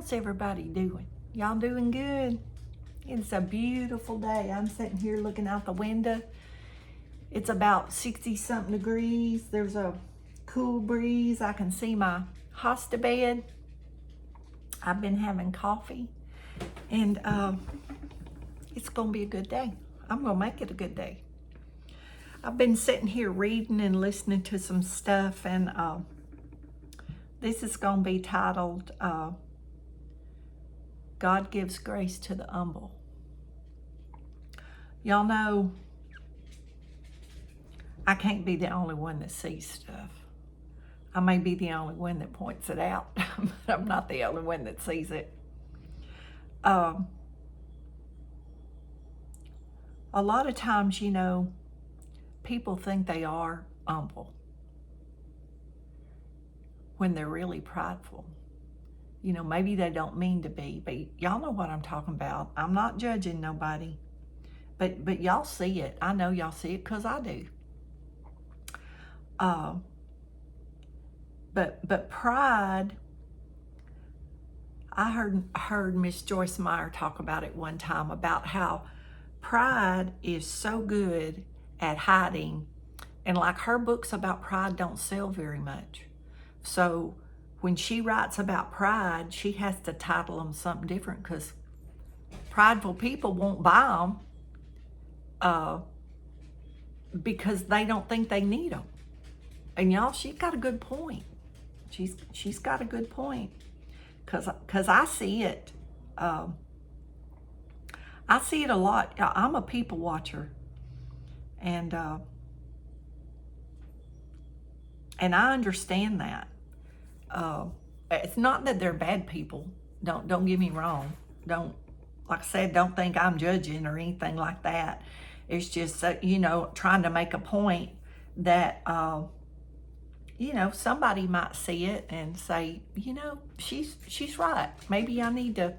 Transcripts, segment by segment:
How's everybody doing? Y'all doing good? It's a beautiful day. I'm sitting here looking out the window. It's about 60 something degrees. There's a cool breeze. I can see my hosta bed. I've been having coffee and it's gonna be a good day. I'm gonna make it a good day. I've been sitting here reading and listening to some stuff, and this is gonna be titled God Gives Grace to the Humble. Y'all know I can't be the only one that sees stuff. I may be the only one that points it out, but I'm not the only one that sees it. A lot of times, you know, people think they are humble when they're really prideful. You know, maybe they don't mean to be, but y'all know what I'm talking about. I'm not judging nobody, but y'all see it. I know y'all see it because I do. But pride, I heard Miss Joyce Meyer talk about it one time, about how pride is so good at hiding, and like her books about pride don't sell very much. So when she writes about pride, she has to title them something different because prideful people won't buy them because they don't think they need them. And y'all, she's got a good point. She's got a good point, because I see it. I see it a lot. I'm a people watcher, and I understand that. It's not that they're bad people. Don't get me wrong. Like I said, don't think I'm judging or anything like that. It's just you know, trying to make a point that you know, somebody might see it and say, you know, she's right. Maybe I need to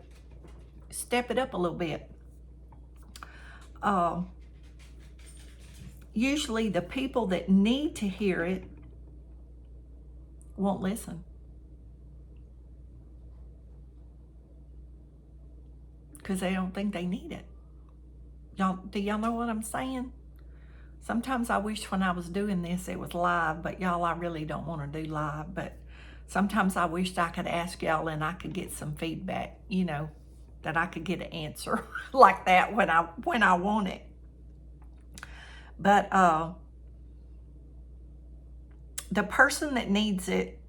step it up a little bit. Usually the people that need to hear it won't listen, because they don't think they need it. Do y'all know what I'm saying? Sometimes I wish when I was doing this it was live, but y'all, I really don't want to do live. But sometimes I wished I could ask y'all and I could get some feedback, you know, that I could get an answer like that when I want it. But the person that needs it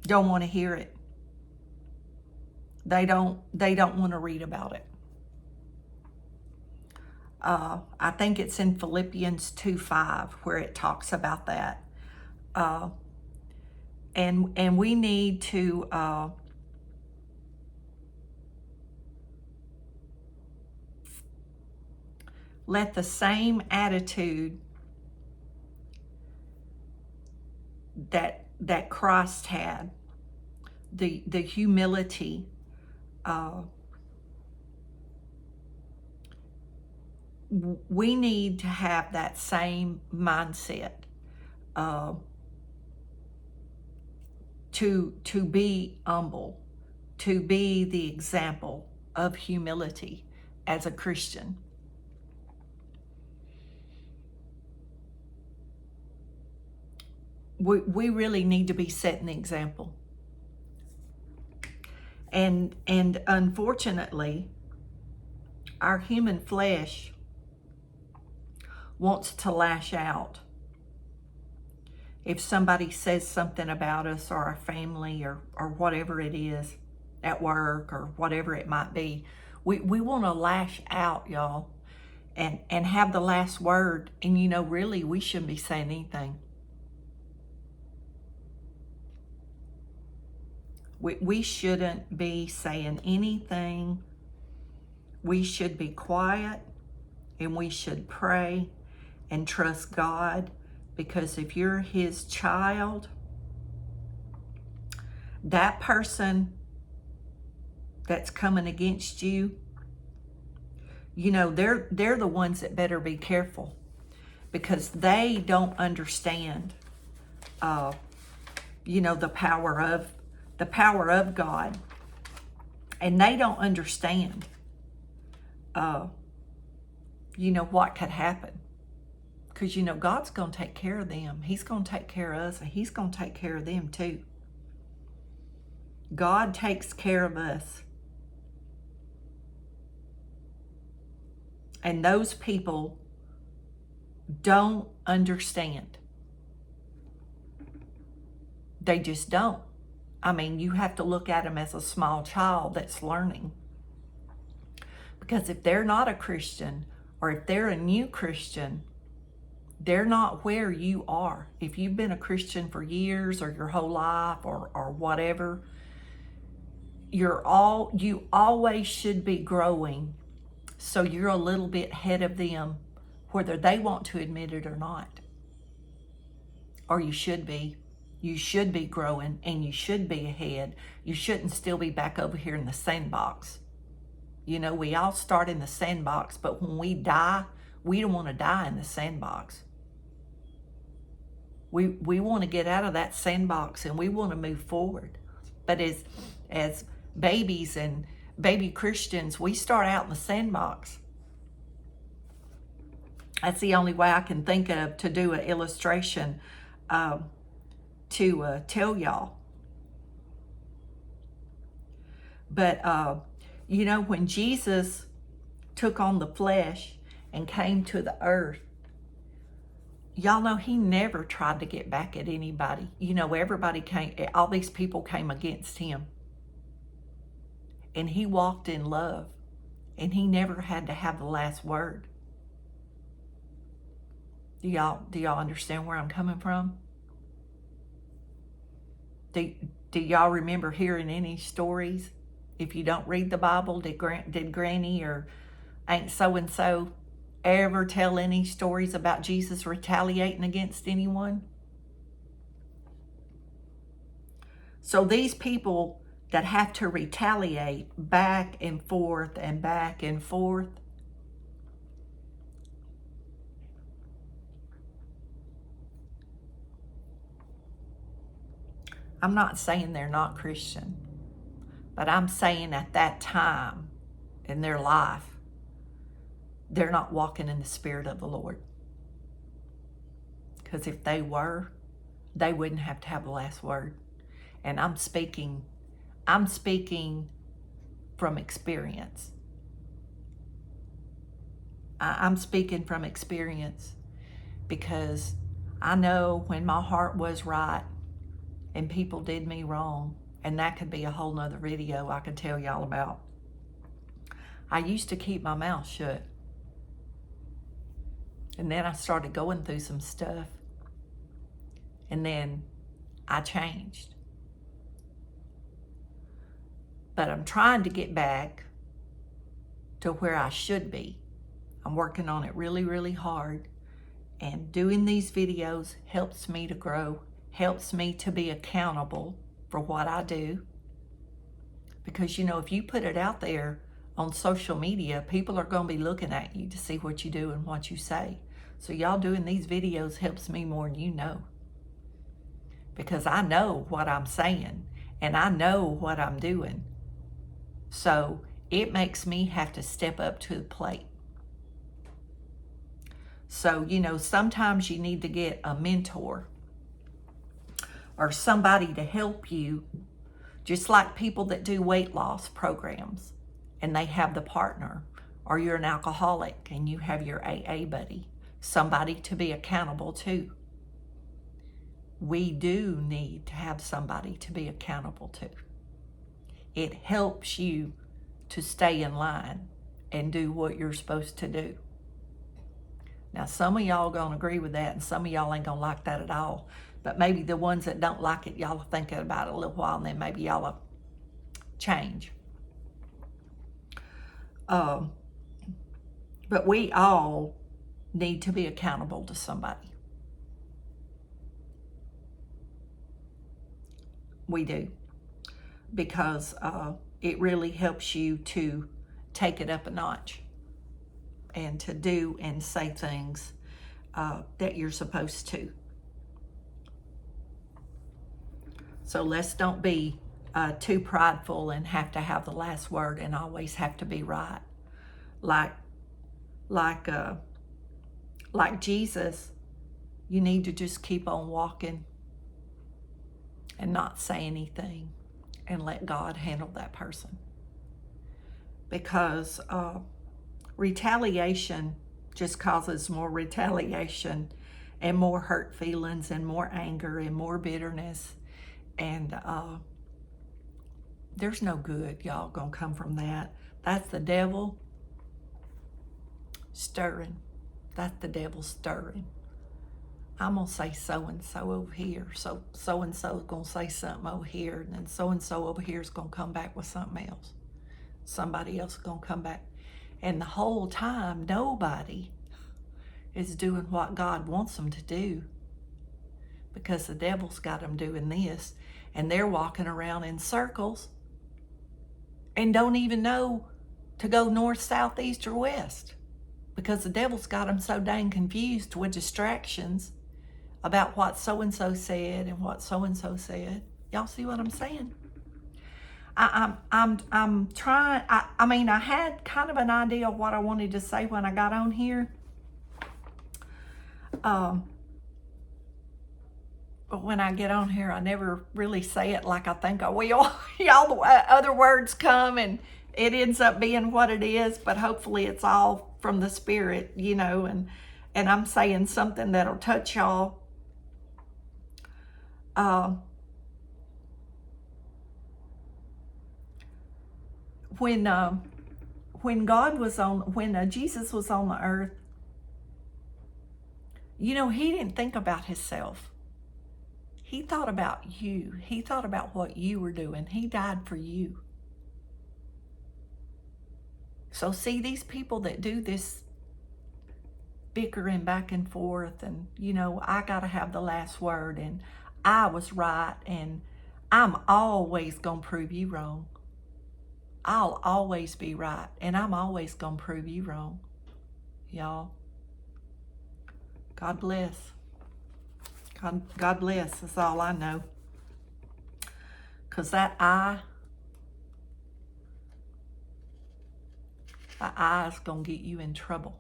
don't want to hear it. They don't want to read about it. I think it's in Philippians 2:5 where it talks about that. And we need to let the same attitude that Christ had, the humility, we need to have that same mindset to be humble, to be the example of humility as a Christian. We really need to be setting the example. And unfortunately, our human flesh wants to lash out. If somebody says something about us or our family or whatever it is, at work or whatever it might be, we want to lash out, y'all, and have the last word. And you know, really, we shouldn't be saying anything. We shouldn't be saying anything. We should be quiet, and we should pray and trust God, because if you're His child, that person that's coming against you, you know, they're the ones that better be careful, because they don't understand, you know, the power of the power of God, and they don't understand, what could happen. Because, God's going to take care of them. He's going to take care of us, and He's going to take care of them too. God takes care of us. And those people don't understand. They just don't. I mean, you have to look at them as a small child that's learning. Because if they're not a Christian, or if they're a new Christian, they're not where you are. If you've been a Christian for years or your whole life or whatever, you always should be growing. So you're a little bit ahead of them, whether they want to admit it or not. Or you should be. You should be growing, and you should be ahead. You shouldn't still be back over here in the sandbox. We all start in the sandbox, but when we die, we don't want to die in the sandbox. We want to get out of that sandbox, and we want to move forward. But as babies and baby Christians, we start out in the sandbox. That's the only way I can think of to do an illustration to tell y'all. But, when Jesus took on the flesh and came to the earth, y'all know He never tried to get back at anybody. Everybody came, all these people came against Him. And He walked in love, and He never had to have the last word. Do y'all understand where I'm coming from? Do y'all remember hearing any stories? If you don't read the Bible, did Granny or Aunt so-and-so ever tell any stories about Jesus retaliating against anyone? So these people that have to retaliate back and forth and back and forth, I'm not saying they're not Christian, but I'm saying at that time in their life, they're not walking in the Spirit of the Lord. Because if they were, they wouldn't have to have the last word. And I'm speaking from experience. I'm speaking from experience, because I know when my heart was right and people did me wrong, and that could be a whole nother video I could tell y'all about. I used to keep my mouth shut. And then I started going through some stuff. And then I changed. But I'm trying to get back to where I should be. I'm working on it really, really hard. And doing these videos helps me to grow, helps me to be accountable for what I do. Because, if you put it out there on social media, people are going to be looking at you to see what you do and what you say. So y'all doing these videos helps me more than you know. Because I know what I'm saying, and I know what I'm doing. So it makes me have to step up to the plate. So, sometimes you need to get a mentor or somebody to help you, just like people that do weight loss programs and they have the partner, or you're an alcoholic and you have your AA buddy, somebody to be accountable to. We do need to have somebody to be accountable to. It helps you to stay in line and do what you're supposed to do. Now, some of y'all gonna agree with that, and some of y'all ain't gonna like that at all. But maybe the ones that don't like it, y'all are thinking about it a little while, and then maybe y'all will change. But we all need to be accountable to somebody. We do. Because it really helps you to take it up a notch and to do and say things that you're supposed to. So let's don't be too prideful and have to have the last word and always have to be right. Like Jesus, you need to just keep on walking and not say anything and let God handle that person. Because retaliation just causes more retaliation and more hurt feelings and more anger and more bitterness. And there's no good, y'all, gonna come from that. That's the devil stirring. That's the devil stirring. I'm gonna say so-and-so over here. So so-and-so's gonna say something over here, and then so-and-so over here is gonna come back with something else. Somebody else is gonna come back. And the whole time, nobody is doing what God wants them to do, because the devil's got them doing this, and they're walking around in circles and don't even know to go north, south, east, or west, because the devil's got them so dang confused with distractions about what so-and-so said and what so-and-so said. Y'all see what I'm saying? I'm trying. I mean, I had kind of an idea of what I wanted to say when I got on here. But when I get on here, I never really say it like I think I will. Y'all, the other words come and it ends up being what it is, but hopefully it's all from the Spirit, you know, and I'm saying something that'll touch y'all. When Jesus was on the earth, you know, he didn't think about himself. He thought about you. He thought about what you were doing. He died for you. So see, these people that do this bickering back and forth and, you know, I got to have the last word and I was right and I'm always going to prove you wrong. I'll always be right and I'm always going to prove you wrong. Y'all, God bless. God bless, that's all I know. Because that eye is going to get you in trouble.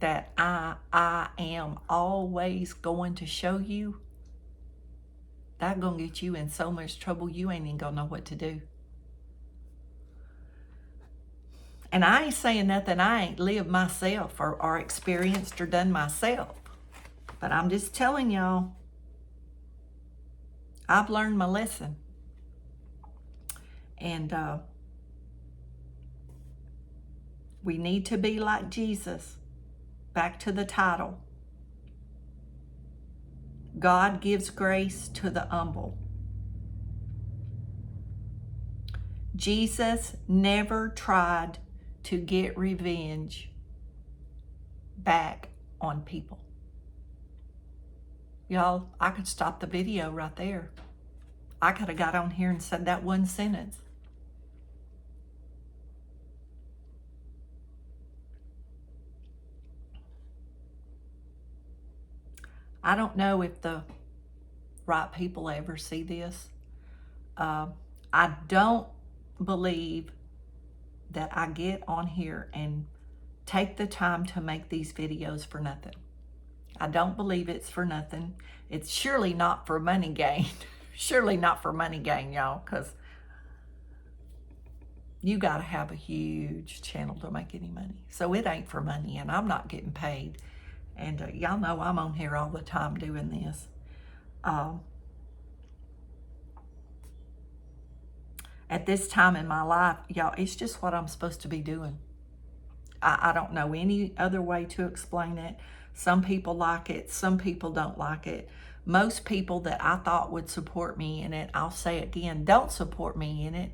That I am always going to show you, that's going to get you in so much trouble you ain't even going to know what to do. And I ain't saying nothing I ain't lived myself or experienced or done myself. But I'm just telling y'all, I've learned my lesson. And we need to be like Jesus. Back to the title. God gives grace to the humble. Jesus never tried to get revenge back on people. Y'all, I could stop the video right there. I could have got on here and said that one sentence. I don't know if the right people ever see this. I don't believe that I get on here and take the time to make these videos for nothing. I don't believe it's for nothing. It's surely not for money gain. Surely not for money gain, y'all, because you got to have a huge channel to make any money. So it ain't for money, and I'm not getting paid. And y'all know I'm on here all the time doing this. At this time in my life, y'all, it's just what I'm supposed to be doing. I don't know any other way to explain it. Some people like it. Some people don't like it. Most people that I thought would support me in it, I'll say it again, don't support me in it.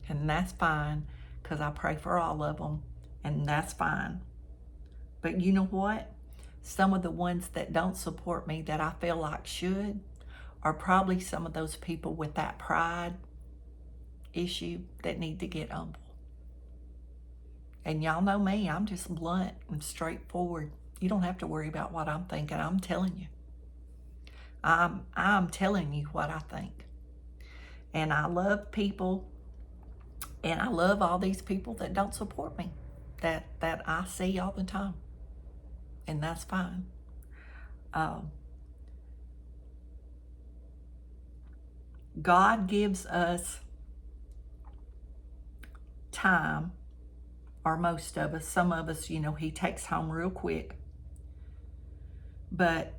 And that's fine, because I pray for all of them. And that's fine. But you know what? Some of the ones that don't support me that I feel like should are probably some of those people with that pride issue that need to get humble. And y'all know me, I'm just blunt and straightforward. You don't have to worry about what I'm thinking. I'm telling you. I'm telling you what I think. And I love people, and I love all these people that don't support me, that I see all the time. And that's fine. God gives us time, or most of us. Some of us, he takes home real quick. But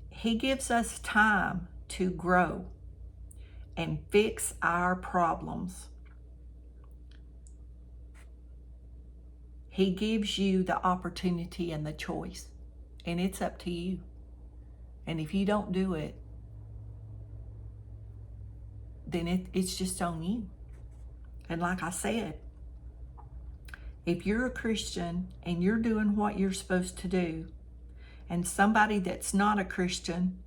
he gives us time to grow and fix our problems. He gives you the opportunity and the choice, and it's up to you. And if you don't do it, then it's just on you. And like I said, if you're a Christian and you're doing what you're supposed to do, and somebody that's not a Christian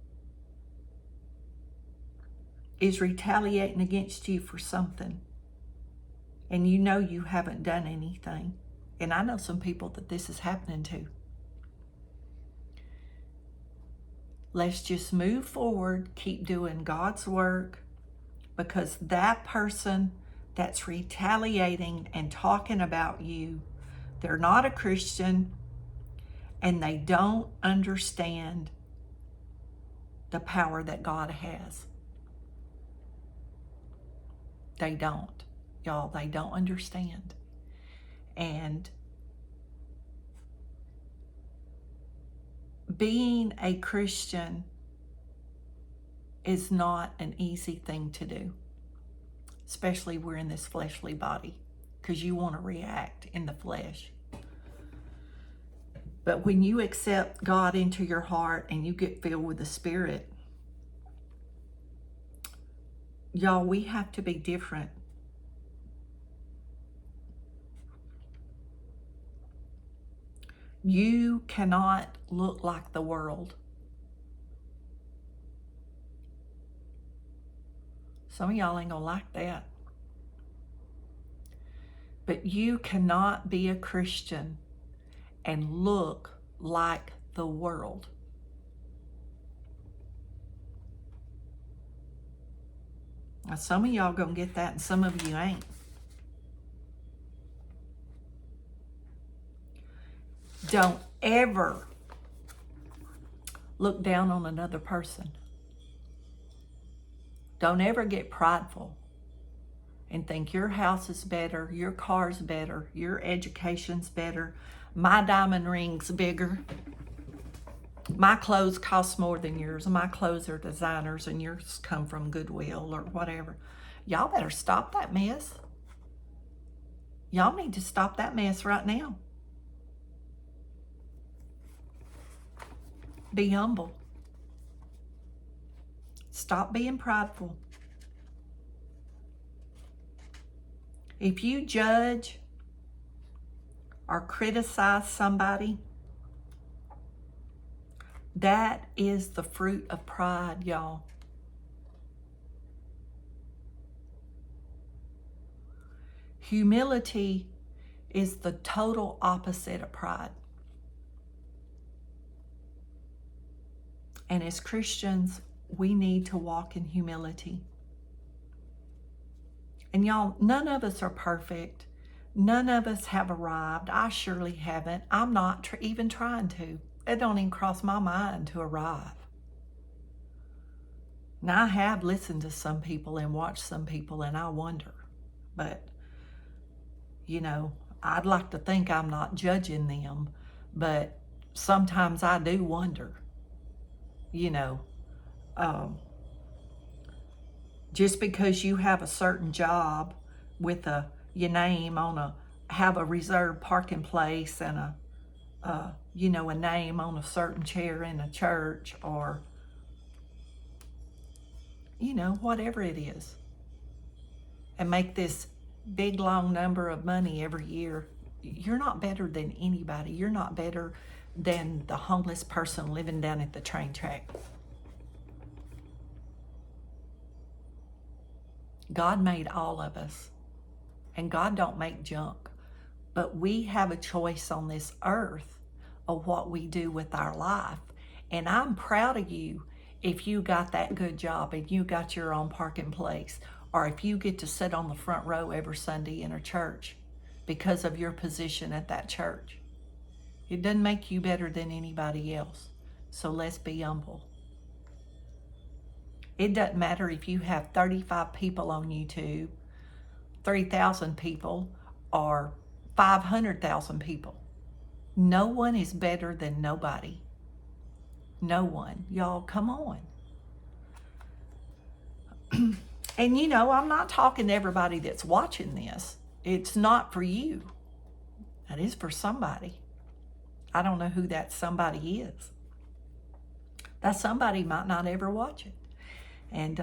is retaliating against you for something, and you haven't done anything, and I know some people that this is happening to, let's just move forward, keep doing God's work, because that person that's retaliating and talking about you, they're not a Christian, and they don't understand the power that God has. They don't. Y'all, they don't understand. And being a Christian is not an easy thing to do, especially we're in this fleshly body, because you want to react in the flesh. But when you accept God into your heart and you get filled with the Spirit, y'all, we have to be different. You cannot look like the world. Some of y'all ain't gonna like that. But you cannot be a Christian and look like the world. Now, some of y'all gonna get that and some of you ain't. Don't ever look down on another person. Don't ever get prideful and think your house is better, your car's better, your education's better, my diamond ring's bigger, my clothes cost more than yours, my clothes are designers and yours come from Goodwill or whatever. Y'all better stop that mess. Y'all need to stop that mess right now. Be humble. Stop being prideful. If you judge or criticize somebody, that is the fruit of pride, y'all. Humility is the total opposite of pride. And as Christians, we need to walk in humility. And y'all, none of us are perfect. None of us have arrived. I surely haven't. I'm not even trying to. It don't even cross my mind to arrive. Now, I have listened to some people and watched some people, and I wonder. But, I'd like to think I'm not judging them, but sometimes I do wonder. Just because you have a certain job with your name on have a reserved parking place and a name on a certain chair in a church, or whatever it is, and make this big long number of money every year, you're not better than anybody. You're not better than the homeless person living down at the train track. God made all of us, and God don't make junk, but we have a choice on this earth of what we do with our life. And I'm proud of you if you got that good job and you got your own parking place, or if you get to sit on the front row every Sunday in a church because of your position at that church. It doesn't make you better than anybody else. So let's be humble. It doesn't matter if you have 35 people on YouTube, 3,000 people, or 500,000 people. No one is better than nobody. No one. Y'all, come on. And you know, I'm not talking to everybody that's watching this. It's not for you. That is for somebody. I don't know who that somebody is. That somebody might not ever watch it. And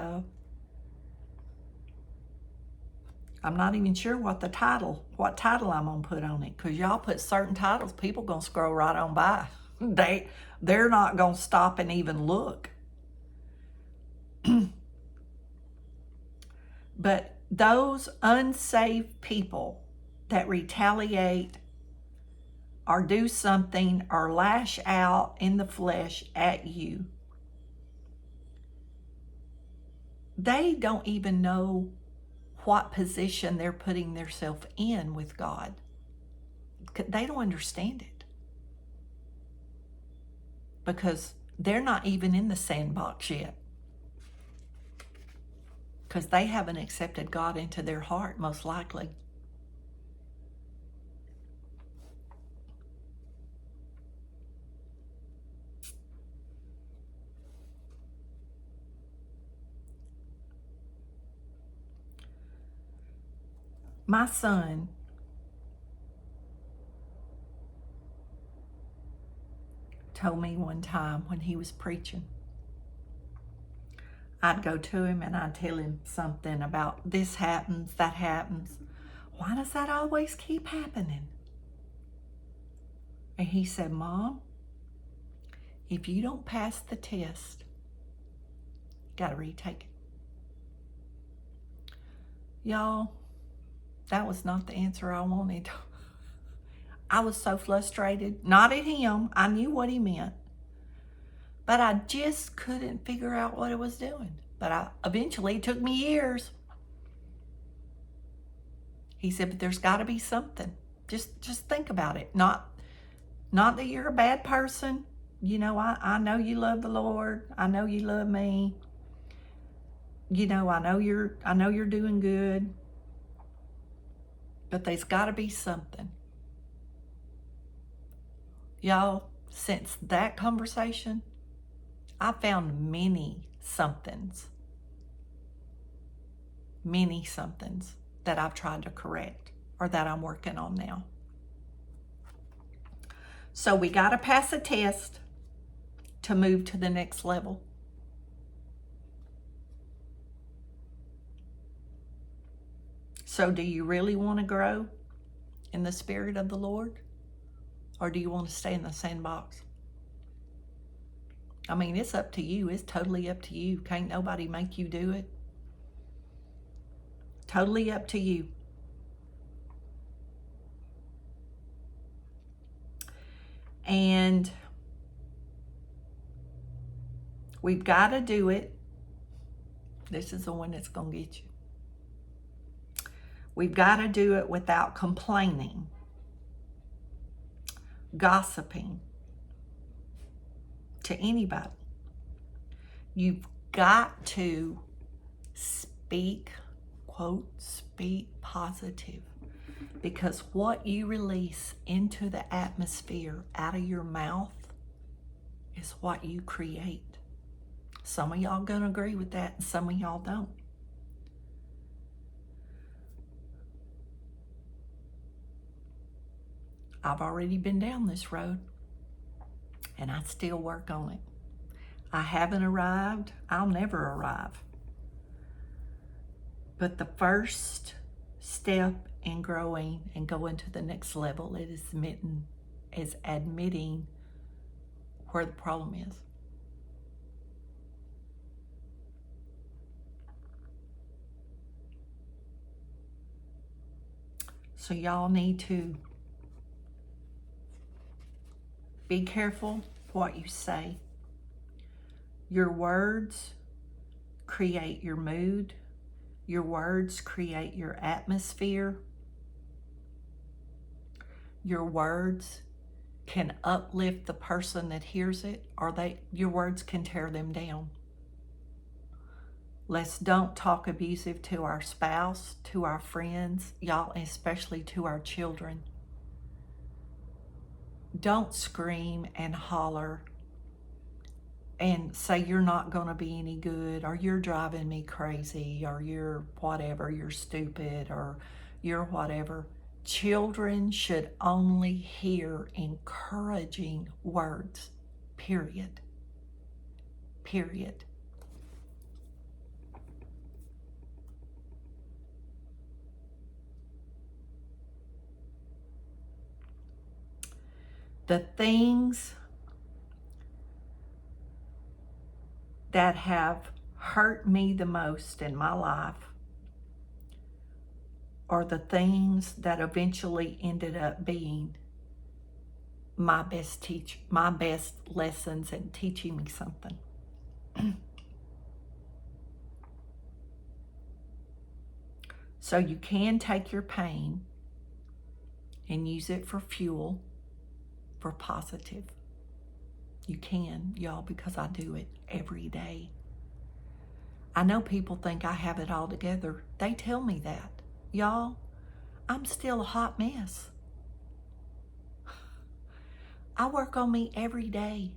I'm not even sure what title I'm gonna put on it, because y'all put certain titles, people gonna scroll right on by. They're not gonna stop and even look. But those unsaved people that retaliate or do something or lash out in the flesh at you, they don't even know what position they're putting themselves in with God. They don't understand it, because they're not even in the sandbox yet, because they haven't accepted God into their heart, most likely. My son told me one time when he was preaching, I'd go to him and I'd tell him something about this happens, that happens. Why does that always keep happening? And he said, Mom, if you don't pass the test, you got to retake it. Y'all, that was not the answer I wanted. I was so frustrated, not at him. I knew what he meant, but I just couldn't figure out what it was doing. But eventually, it took me years. He said, but there's got to be something. Just think about it. Not that you're a bad person. You know, I know you love the Lord. I know you love me. You know, I know you're doing good. But there's got to be something. Y'all, since that conversation, I found many somethings that I've tried to correct or that I'm working on now. So we got to pass a test to move to the next level. So do you really want to grow in the Spirit of the Lord? Or do you want to stay in the sandbox? I mean, it's up to you. It's totally up to you. Can't nobody make you do it. Totally up to you. And we've got to do it. This is the one that's going to get you. We've got to do it without complaining, gossiping to anybody. You've got to speak, quote, speak positive, because what you release into the atmosphere out of your mouth is what you create. Some of y'all gonna agree with that, and some of y'all don't. I've already been down this road, and I still work on it. I haven't arrived. I'll never arrive. But the first step in growing and going to the next level is admitting where the problem is. So y'all need to be careful what you say. Your words create your mood. Your words create your atmosphere. Your words can uplift the person that hears it, or your words can tear them down. Let's don't talk abusive to our spouse, to our friends, y'all, especially to our children. Don't scream and holler and say you're not going to be any good, or you're driving me crazy, or you're whatever, you're stupid, or you're whatever. Children should only hear encouraging words, period. Period. The things that have hurt me the most in my life are the things that eventually ended up being my best lessons in teaching me something. So you can take your pain and use it for fuel, for positive. You can, y'all, because I do it every day. I know people think I have it all together. They tell me that. Y'all, I'm still a hot mess. I work on me every day.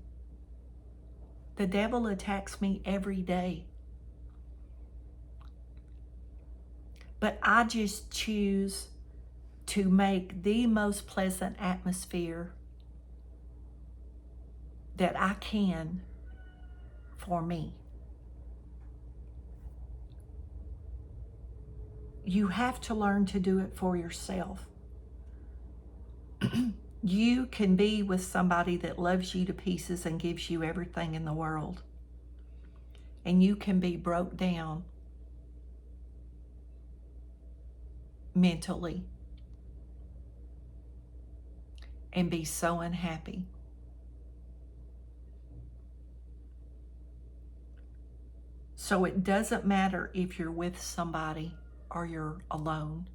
The devil attacks me every day. But I just choose to make the most pleasant atmosphere that I can for me. You have to learn to do it for yourself. You can be with somebody that loves you to pieces and gives you everything in the world. And you can be broke down mentally and be so unhappy. So it doesn't matter if you're with somebody or you're alone.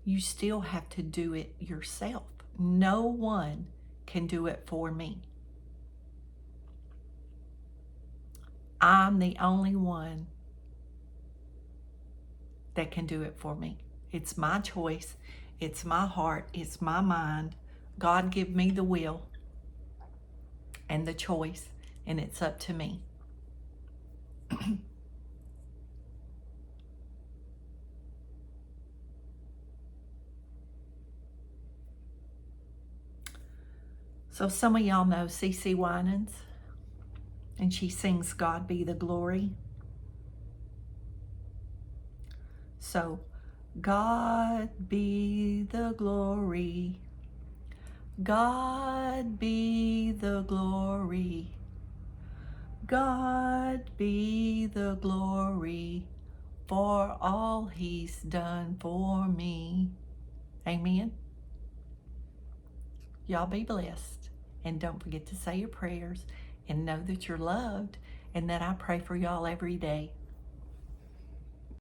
You still have to do it yourself. No one can do it for me. I'm the only one that can do it for me. It's my choice. It's my heart. It's my mind. God give me the will and the choice, and it's up to me. So some of y'all know CeCe Winans, and she sings God Be the Glory. So, God be the glory, God be the glory, God be the glory for all he's done for me. Amen. Y'all be blessed, and don't forget to say your prayers and know that you're loved and that I pray for y'all every day.